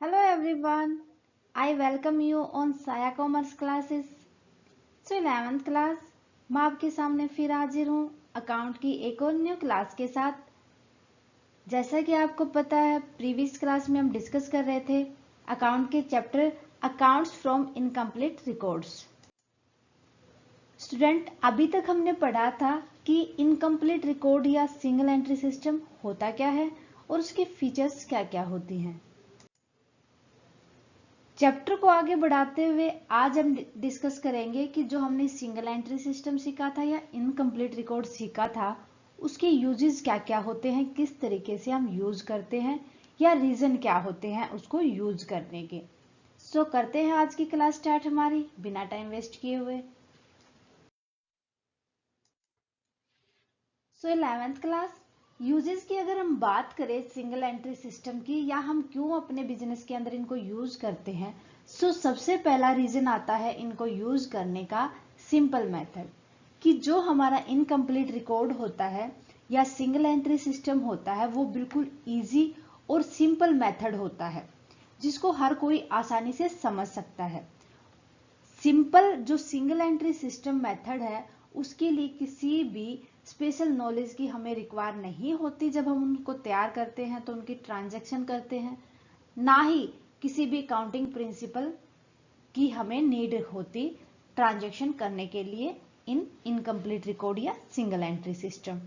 Hello everyone, I welcome you on Saya Commerce classes. So 11th class, मैं आपके सामने फिर हाजिर हूँ अकाउंट की एक और न्यू क्लास के साथ। जैसा कि आपको पता है प्रीवियस क्लास में हम डिस्कस कर रहे थे अकाउंट के chapter accounts from incomplete records. Student, अभी तक हमने पढ़ा था कि इनकम्प्लीट रिकॉर्ड या सिंगल एंट्री सिस्टम होता क्या है और उसके फीचर्स क्या क्या होती हैं। चैप्टर को आगे बढ़ाते हुए आज हम डिस्कस करेंगे कि जो हमने सिंगल एंट्री सिस्टम सीखा था या इनकम्प्लीट रिकॉर्ड सीखा था उसके यूजेस क्या क्या होते हैं, किस तरीके से हम यूज करते हैं या रीजन क्या होते हैं उसको यूज करने के। सो करते हैं आज की क्लास स्टार्ट हमारी बिना टाइम वेस्ट किए हुए। सो 11th क्लास यूजेस की अगर हम बात करें सिंगल एंट्री सिस्टम की या हम क्यों अपने बिजनेस के अंदर इनको यूज करते हैं, सो सबसे पहला रीजन आता है इनको यूज करने का सिंपल मेथड कि जो हमारा इनकम्प्लीट रिकॉर्ड होता है या सिंगल एंट्री सिस्टम होता है वो बिल्कुल इजी और सिंपल मेथड होता है जिसको हर कोई आसानी से समझ सकता है। सिंपल जो सिंगल एंट्री सिस्टम मेथड है उसके लिए किसी भी स्पेशल नॉलेज की हमें रिक्वायर नहीं होती। जब हम उनको तैयार करते हैं तो उनकी ट्रांजैक्शन करते हैं, ना ही किसी भी अकाउंटिंग प्रिंसिपल की हमें नीड होती ट्रांजैक्शन करने के लिए इन इनकम्प्लीट रिकॉर्ड या सिंगल एंट्री सिस्टम।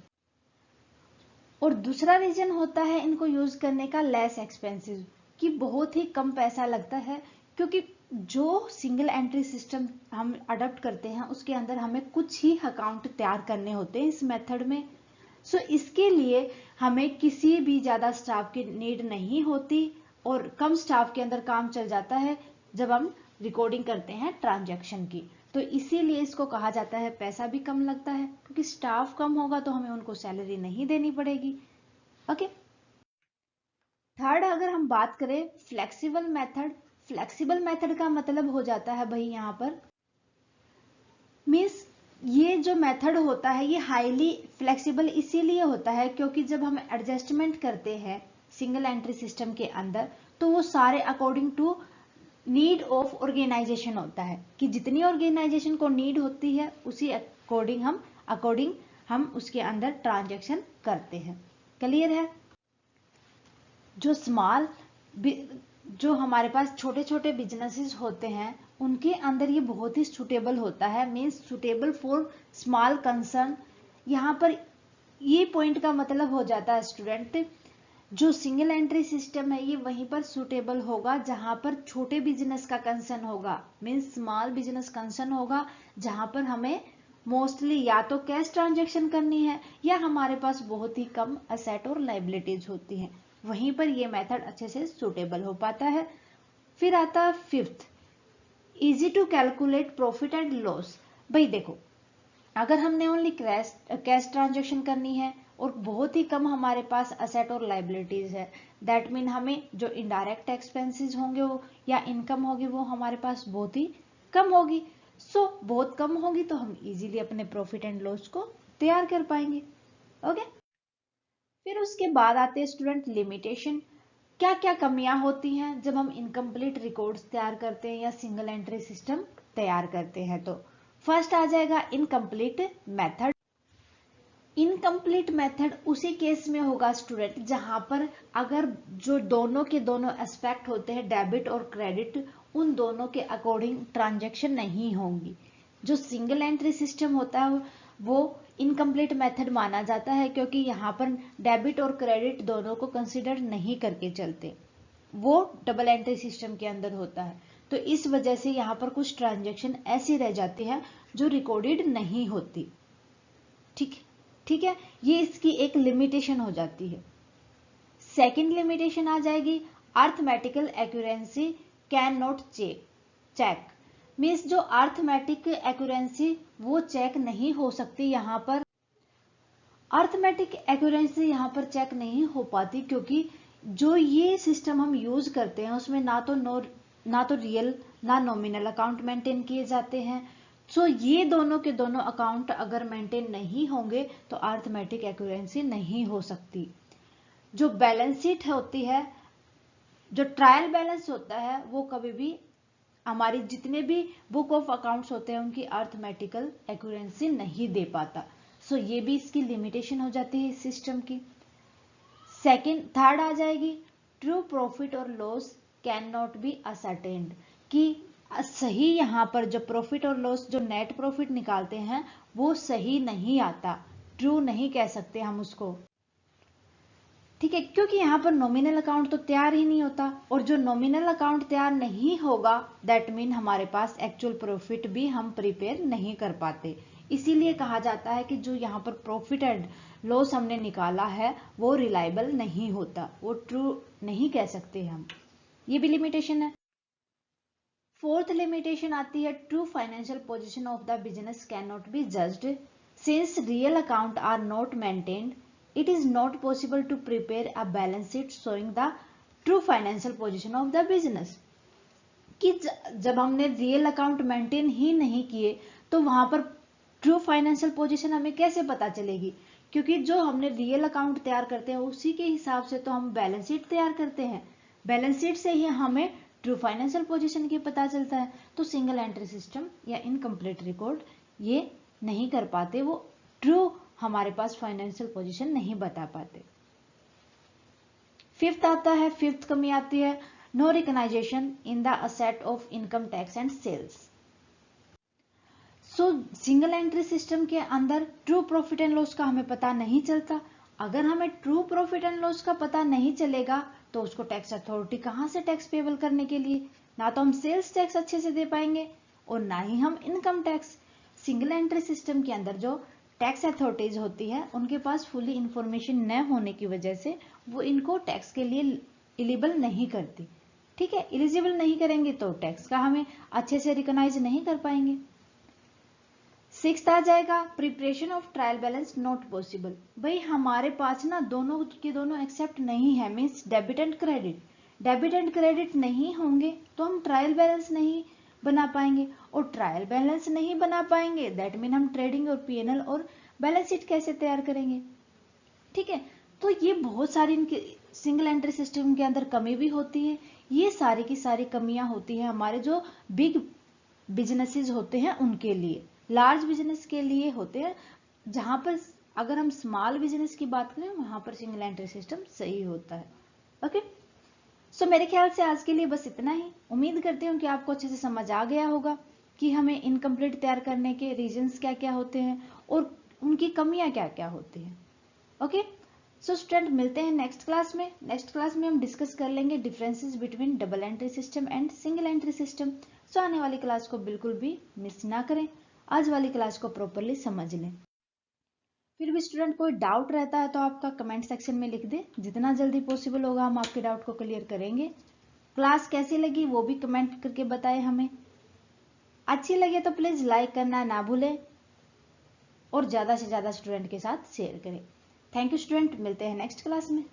और दूसरा रीजन होता है इनको यूज करने का लेस एक्सपेंसिव कि बहुत ही कम पैसा लगता है, क्योंकि जो सिंगल एंट्री सिस्टम हम अडॉप्ट करते हैं उसके अंदर हमें कुछ ही अकाउंट तैयार करने होते हैं इस मेथड में। सो इसके लिए हमें किसी भी ज्यादा स्टाफ की नीड नहीं होती और कम स्टाफ के अंदर काम चल जाता है जब हम रिकॉर्डिंग करते हैं ट्रांजैक्शन की। तो इसीलिए इसको कहा जाता है पैसा भी कम लगता है, क्योंकि स्टाफ कम होगा तो हमें उनको सैलरी नहीं देनी पड़ेगी। ओके। थर्ड, अगर हम बात करें फ्लेक्सिबल मेथड, फ्लेक्सिबल मेथड का मतलब हो जाता है भाई यहाँ पर मीन्स ये जो मेथड होता है ये हाईली फ्लेक्सिबल इसीलिए होता है क्योंकि जब हम एडजस्टमेंट करते हैं सिंगल एंट्री सिस्टम के अंदर तो वो सारे according to need of organisation होता है कि जितनी ऑर्गेनाइजेशन को नीड होती है उसी अकॉर्डिंग हम उसके अंदर ट्रांजैक्शन करते हैं। क्लियर है? जो स्मॉल जो हमारे पास छोटे छोटे बिजनेसेस होते हैं उनके अंदर ये बहुत ही सुटेबल होता है, means suitable for small concern. यहाँ पर ये पॉइंट का मतलब हो जाता है स्टूडेंट, जो सिंगल एंट्री सिस्टम है ये वहीं पर सुटेबल होगा जहां पर छोटे बिजनेस का कंसर्न होगा, मीन्स स्मॉल बिजनेस कंसर्न होगा, जहां पर हमें मोस्टली या तो कैश ट्रांजैक्शन करनी है या हमारे पास बहुत ही कम असेट और लाइबिलिटीज होती हैं, वहीं पर ये मेथड अच्छे से सुटेबल हो पाता है। फिर आता है fifth, easy to calculate profit and loss. भाई देखो, अगर हमने ओनली कैश ट्रांजैक्शन करनी है और बहुत ही कम हमारे पास असेट और लाइबिलिटीज है, दैट मीन हमें जो इनडायरेक्ट एक्सपेंसेस होंगे वो या इनकम होगी वो हमारे पास बहुत ही कम होगी। सो बहुत कम होगी तो हम इजीली अपने प्रॉफिट एंड लॉस को तैयार कर पाएंगे। ओके। फिर उसके बाद आते हैं स्टूडेंट लिमिटेशन। क्या क्या कमियां होती हैं जब हम इनकम्प्लीट रिकॉर्ड्स तैयार करते हैं या सिंगल एंट्री सिस्टम तैयार करते हैं। तो फर्स्ट आ जाएगा इनकम्प्लीट मेथड। इनकम्प्लीट मेथड उसी केस में होगा स्टूडेंट जहां पर अगर जो दोनों के दोनों एस्पेक्ट होते हैं डेबिट और क्रेडिट उन दोनों के अकॉर्डिंग ट्रांजैक्शन नहीं होंगी। जो सिंगल एंट्री सिस्टम होता है वो इनकम्प्लीट मेथड माना जाता है क्योंकि यहाँ पर डेबिट और क्रेडिट दोनों को कंसिडर नहीं करके चलते, वो डबल एंट्री सिस्टम के अंदर होता है। तो इस वजह से यहाँ पर कुछ ट्रांजैक्शन ऐसी रह जाती है जो रिकॉर्डेड नहीं होती। ठीक ठीक है, ये इसकी एक लिमिटेशन हो जाती है। सेकंड लिमिटेशन आ जाएगी arithmetical accuracy can not check. Means जो अर्थमेटिक एक्यूरेंसी वो चेक नहीं हो सकती, यहाँ पर अर्थमेटिक एक्यूरेंसी यहाँ पर चेक नहीं हो पाती क्योंकि जो ये सिस्टम हम यूज करते हैं उसमें ना तो रियल ना नॉमिनल अकाउंट मेंटेन किए जाते हैं। सो ये दोनों के दोनों अकाउंट अगर मेंटेन नहीं होंगे तो अर्थमेटिक एक्यूरेंसी नहीं हो सकती। जो बैलेंस शीट होती है जो ट्रायल बैलेंस होता है वो कभी भी हमारी जितने भी बुक ऑफ अकाउंट्स होते हैं उनकी अर्थमेटिकल एक्यूरेंसी नहीं दे पाता। सो ये भी इसकी लिमिटेशन हो जाती है इस सिस्टम की। सेकंड, थर्ड आ जाएगी ट्रू प्रॉफिट और loss can not B ascertained, कि सही यहाँ पर जो प्रॉफिट और लॉस जो नेट प्रॉफिट निकालते हैं वो सही नहीं आता, ट्रू नहीं कह सकते हम उसको, ठीक है, क्योंकि यहाँ पर नॉमिनल अकाउंट तो तैयार ही नहीं होता, और जो नॉमिनल अकाउंट तैयार नहीं होगा दैट मीन हमारे पास एक्चुअल प्रॉफिट भी हम प्रिपेयर नहीं कर पाते। इसीलिए कहा जाता है कि जो यहाँ पर प्रॉफिट एंड लॉस हमने निकाला है वो रिलायबल नहीं होता, वो ट्रू नहीं कह सकते हम, ये भी लिमिटेशन है। फोर्थ लिमिटेशन आती है true financial position of the business can not be judged since real account are not maintained it is not possible to prepare a balance sheet showing the true financial position of the business, कि जब हमने real account maintain ही नहीं किए तो वहां पर true financial position हमें कैसे पता चलेगी, क्योंकि जो हमने रियल अकाउंट तैयार करते हैं उसी के हिसाब से तो हम बैलेंस शीट तैयार करते हैं, बैलेंस शीट से ही हमें ट्रू फाइनेंशियल पोजीशन की पता चलता है। तो सिंगल एंट्री सिस्टम या इनकम्प्लीट रिकॉर्ड ये नहीं कर पाते, वो ट्रू हमारे पास फाइनेंशियल पोजीशन नहीं बता पाते। फिफ्थ आता है, फिफ्थ कमी आती है no recognisation in the asset of income tax and sales. So single entry system के अंदर ट्रू प्रॉफिट एंड लॉस का हमें पता नहीं चलता। अगर हमें ट्रू प्रॉफिट एंड लॉस का पता नहीं चलेगा तो उसको टैक्स अथॉरिटी कहां से टैक्स पेबल करने के लिए, ना तो हम सेल्स टैक्स अच्छे से दे पाएंगे और ना ही हम income tax. Single entry system के अंदर जो टैक्स अथॉरिटीज होती है उनके पास फुली इंफॉर्मेशन न होने की वजह से वो इनको टैक्स के लिए एलिजिबल नहीं करती, ठीक है, एलिजिबल नहीं करेंगे तो टैक्स का हमें अच्छे से रिकॉग्नाइज नहीं कर पाएंगे। सिक्स्थ आ जाएगा preparation of trial balance not possible. भाई हमारे पास ना दोनों के दोनों एक्सेप्ट नहीं है, means debit and credit, debit and credit नहीं होंगे तो हम ट्रायल बैलेंस नहीं बना पाएंगे, और ट्रायल बैलेंस नहीं बना पाएंगे दैट मीन हम ट्रेडिंग और पीएनएल और बैलेंस शीट कैसे तैयार करेंगे, ठीक है। तो ये बहुत सारी इनके सिंगल एंट्री सिस्टम के अंदर कमी भी होती है, ये सारी की सारी कमियां होती हैं हमारे जो बिग बिजनेसेस होते हैं उनके लिए, लार्ज बिजनेस के लिए होते हैं, जहां पर अगर हम स्मॉल बिजनेस की बात करें वहां पर सिंगल एंट्री सिस्टम सही होता है। ओके, सो मेरे ख्याल से आज के लिए बस इतना ही। उम्मीद करती हूँ कि आपको अच्छे से समझ आ गया होगा कि हमें इनकम्प्लीट तैयार करने के रीजंस क्या क्या होते हैं और उनकी कमियां क्या क्या होती हैं। ओके, सो स्टूडेंट मिलते हैं नेक्स्ट क्लास में। नेक्स्ट क्लास में हम डिस्कस कर लेंगे differences between double entry system and single entry system. So आने वाली क्लास को बिल्कुल भी मिस ना करें, आज वाली क्लास को प्रॉपरली समझ लें। फिर भी स्टूडेंट कोई डाउट रहता है तो आपका कमेंट सेक्शन में लिख दे, जितना जल्दी पॉसिबल होगा हम आपके डाउट को क्लियर करेंगे। क्लास कैसी लगी वो भी कमेंट करके बताएं हमें। अच्छी लगे तो प्लीज लाइक करना ना भूलें और ज्यादा से ज्यादा स्टूडेंट के साथ शेयर करें। थैंक यू स्टूडेंट, मिलते हैं नेक्स्ट क्लास में।